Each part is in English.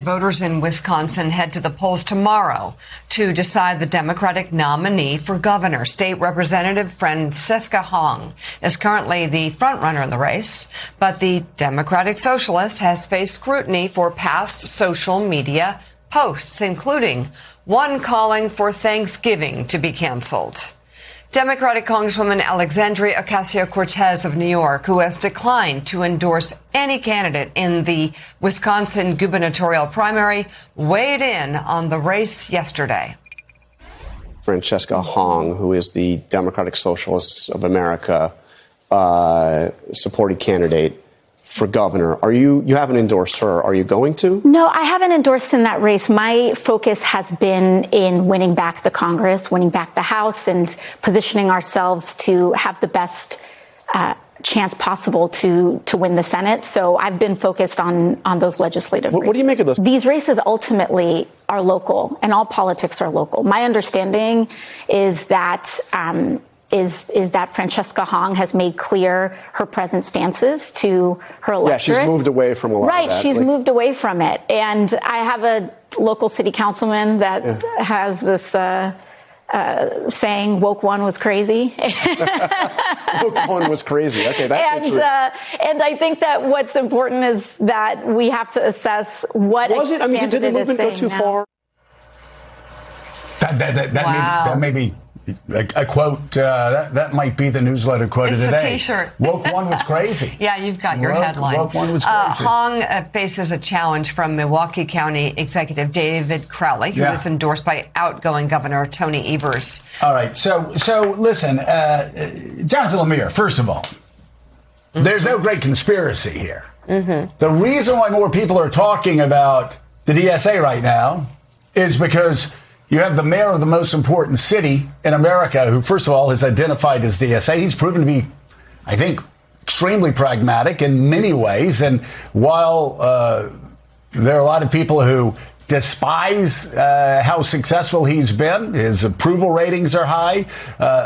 Voters in Wisconsin head to the polls tomorrow to decide the Democratic nominee for governor. State Representative Francesca Hong is currently the frontrunner in the race, but the Democratic Socialist has faced scrutiny for past social media posts, including one calling for Thanksgiving to be canceled. Democratic Congresswoman Alexandria Ocasio-Cortez of New York, who has declined to endorse any candidate in the Wisconsin gubernatorial primary, weighed in on the race yesterday. Francesca Hong, who is the Democratic Socialists of America supported candidate for governor. You haven't endorsed her. Are you going to? No, I haven't endorsed in that race. My focus has been in winning back the Congress, winning back the House, and positioning ourselves to have the best chance possible to win the Senate. So I've been focused on those legislative races. What do you make of this? These races ultimately are local, and all politics are local. My understanding is that that Francesca Hong has made clear her present stances to her electorate. Yeah, she's moved away from a lot of that. Right, she's moved away from it. And I have a local city councilman that has this saying, woke one was crazy. Woke one was crazy. Okay, that's and I think that what's important is that we have to assess what was it? I mean, did the movement go too far? That may be a quote. That might be the newsletter quote of the day. It's a T-shirt. Woke one was crazy. Yeah, you've got your headline. Woke one was crazy. Hong faces a challenge from Milwaukee County Executive David Crowley, who was endorsed by outgoing Governor Tony Evers. All right. So listen, Jonathan Lemire, first of all, there's no great conspiracy here. The reason why more people are talking about the DSA right now is because you have the mayor of the most important city in America who, first of all, is identified as DSA. He's proven to be, I think, extremely pragmatic in many ways. And while there are a lot of people who despise how successful he's been, his approval ratings are high,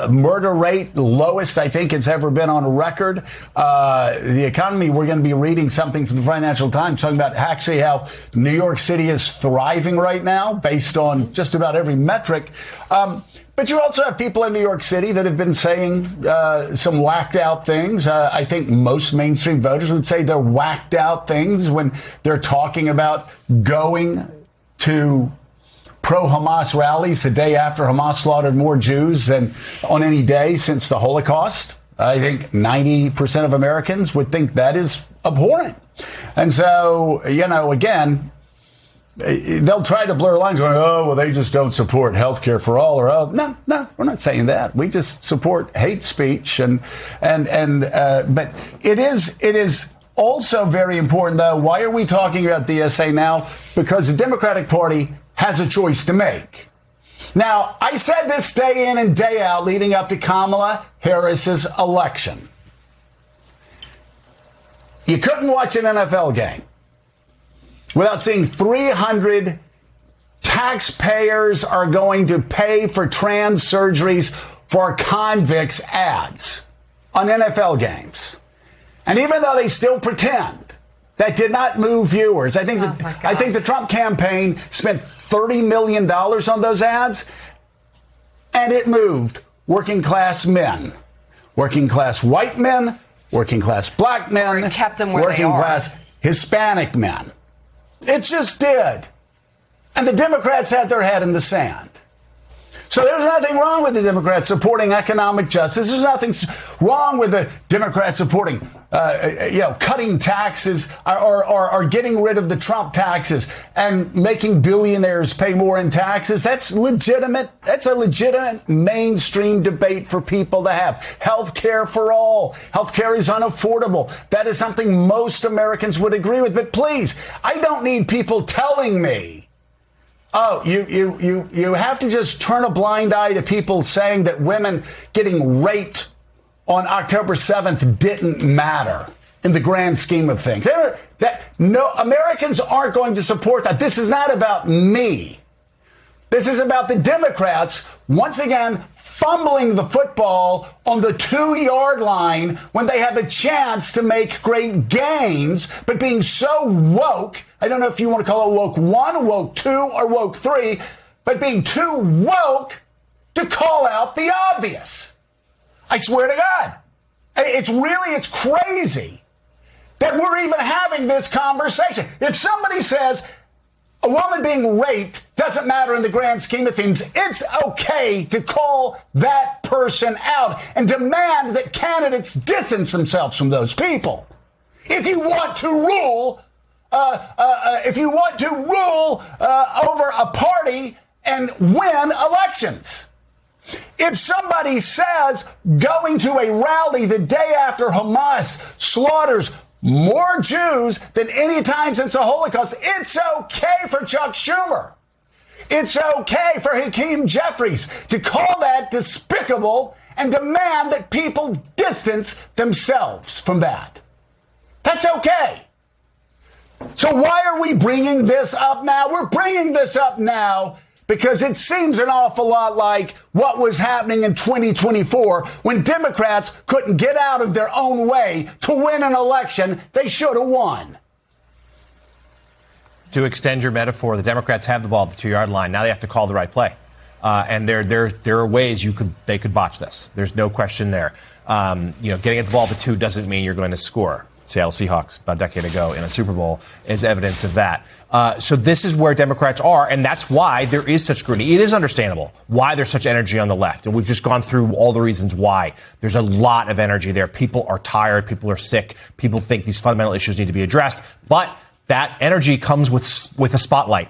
murder rate the lowest I think it's ever been on a record. The economy, we're going to be reading something from the Financial Times talking about actually how New York City is thriving right now based on just about every metric. But you also have people in New York City that have been saying some whacked out things. I think most mainstream voters would say they're whacked out things when they're talking about going to pro-Hamas rallies the day after Hamas slaughtered more Jews than on any day since the Holocaust. I think 90% of Americans would think that is abhorrent. And so, again, they'll try to blur lines going, oh, well, they just don't support health care for all. Or, no, we're not saying that. We just support hate speech. But it is also very important, though. Why are we talking about DSA now? Because the Democratic Party has a choice to make. Now, I said this day in and day out leading up to Kamala Harris's election. You couldn't watch an NFL game without seeing 300 taxpayers are going to pay for trans surgeries for convicts ads on NFL games. And even though they still pretend, that did not move viewers. I think the Trump campaign spent $30 million on those ads, and it moved working class men, working class white men, working class black men, or it kept them where working they are. Class Hispanic men. It just did. And the Democrats had their head in the sand. So there's nothing wrong with the Democrats supporting economic justice. There's nothing wrong with the Democrats supporting, cutting taxes or getting rid of the Trump taxes and making billionaires pay more in taxes. That's legitimate. That's a legitimate mainstream debate for people to have. Health care for all. Health care is unaffordable. That is something most Americans would agree with. But please, I don't need people telling me, oh, you have to just turn a blind eye to people saying that women getting raped on October 7th didn't matter in the grand scheme of things. No, Americans aren't going to support that. This is not about me. This is about the Democrats, once again, fumbling the football on the 2-yard line when they have a chance to make great gains, but being so woke, I don't know if you want to call it woke 1, woke 2, or woke 3, but being too woke to call out the obvious. I swear to God. It's crazy that we're even having this conversation. If somebody says a woman being raped doesn't matter in the grand scheme of things, it's okay to call that person out and demand that candidates distance themselves from those people. If you want to rule, over a party and win elections. If somebody says going to a rally the day after Hamas slaughters more Jews than any time since the Holocaust, it's okay for Chuck Schumer. It's okay for Hakeem Jeffries to call that despicable and demand that people distance themselves from that. That's okay. So why are we bringing this up now? We're bringing this up now because it seems an awful lot like what was happening in 2024 when Democrats couldn't get out of their own way to win an election they should have won. To extend your metaphor, the Democrats have the ball at the 2-yard line. Now they have to call the right play. And there are ways they could botch this. There's no question there. Getting at the ball at the 2 doesn't mean you're going to score. Seattle Seahawks about a decade ago in a Super Bowl is evidence of that. So this is where Democrats are, and that's why there is such scrutiny. It is understandable why there's such energy on the left, and we've just gone through all the reasons why. There's a lot of energy there. People are tired. People are sick. People think these fundamental issues need to be addressed. But that energy comes with a spotlight.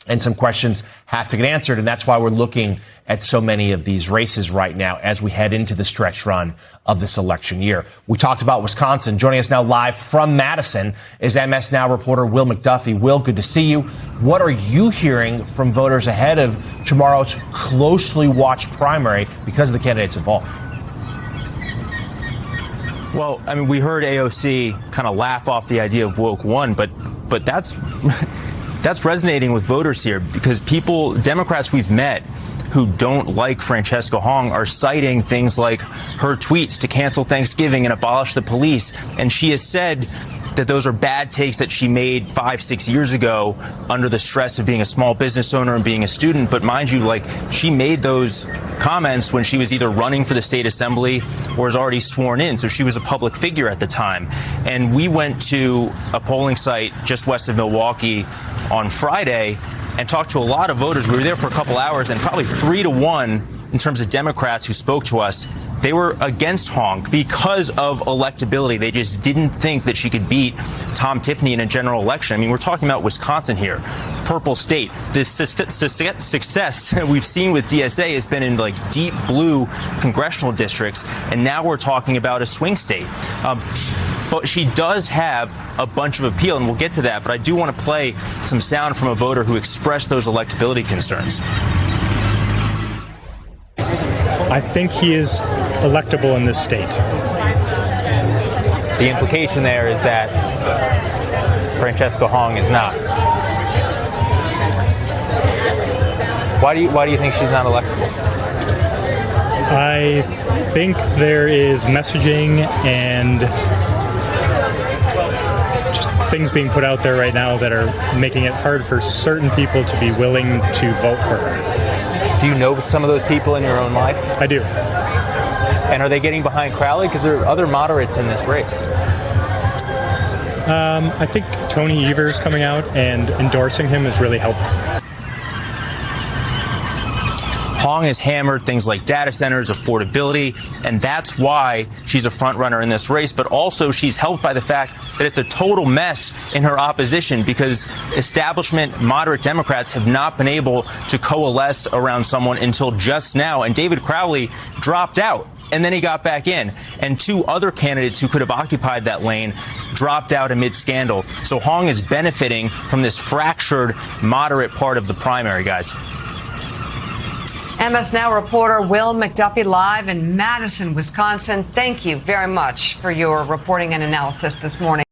And some questions have to get answered. And that's why we're looking at so many of these races right now as we head into the stretch run of this election year. We talked about Wisconsin. Joining us now live from Madison is MS Now reporter Will McDuffie. Will, good to see you. What are you hearing from voters ahead of tomorrow's closely watched primary because of the candidates involved? Well, I mean, we heard AOC kind of laugh off the idea of woke 1, but that's that's resonating with voters here because Democrats we've met who don't like Francesca Hong are citing things like her tweets to cancel Thanksgiving and abolish the police. And she has said that those are bad takes that she made 5-6 years ago under the stress of being a small business owner and being a student. But mind you, she made those comments when she was either running for the state assembly or was already sworn in. So she was a public figure at the time. And we went to a polling site just west of Milwaukee on Friday and talked to a lot of voters. We were there for a couple hours, and probably 3-1 in terms of Democrats who spoke to us. They were against Hong because of electability. They just didn't think that she could beat Tom Tiffany in a general election. I mean, we're talking about Wisconsin here, purple state. The success we've seen with DSA has been in deep blue congressional districts, and now we're talking about a swing state. But she does have a bunch of appeal, and we'll get to that. But I do want to play some sound from a voter who expressed those electability concerns. I think he is electable in this state. The implication there is that Francesca Hong is not. Why do you think she's not electable? I think there is messaging and just things being put out there right now that are making it hard for certain people to be willing to vote for her. Do you know some of those people in your own life? I do. And are they getting behind Crowley? Because there are other moderates in this race. I think Tony Evers coming out and endorsing him has really helped. Hong has hammered things like data centers, affordability, and that's why she's a front runner in this race. But also she's helped by the fact that it's a total mess in her opposition because establishment moderate Democrats have not been able to coalesce around someone until just now. And David Crowley dropped out. And then he got back in. And 2 other candidates who could have occupied that lane dropped out amid scandal. So Hong is benefiting from this fractured moderate part of the primary, guys. MS Now reporter Will McDuffie live in Madison, Wisconsin. Thank you very much for your reporting and analysis this morning.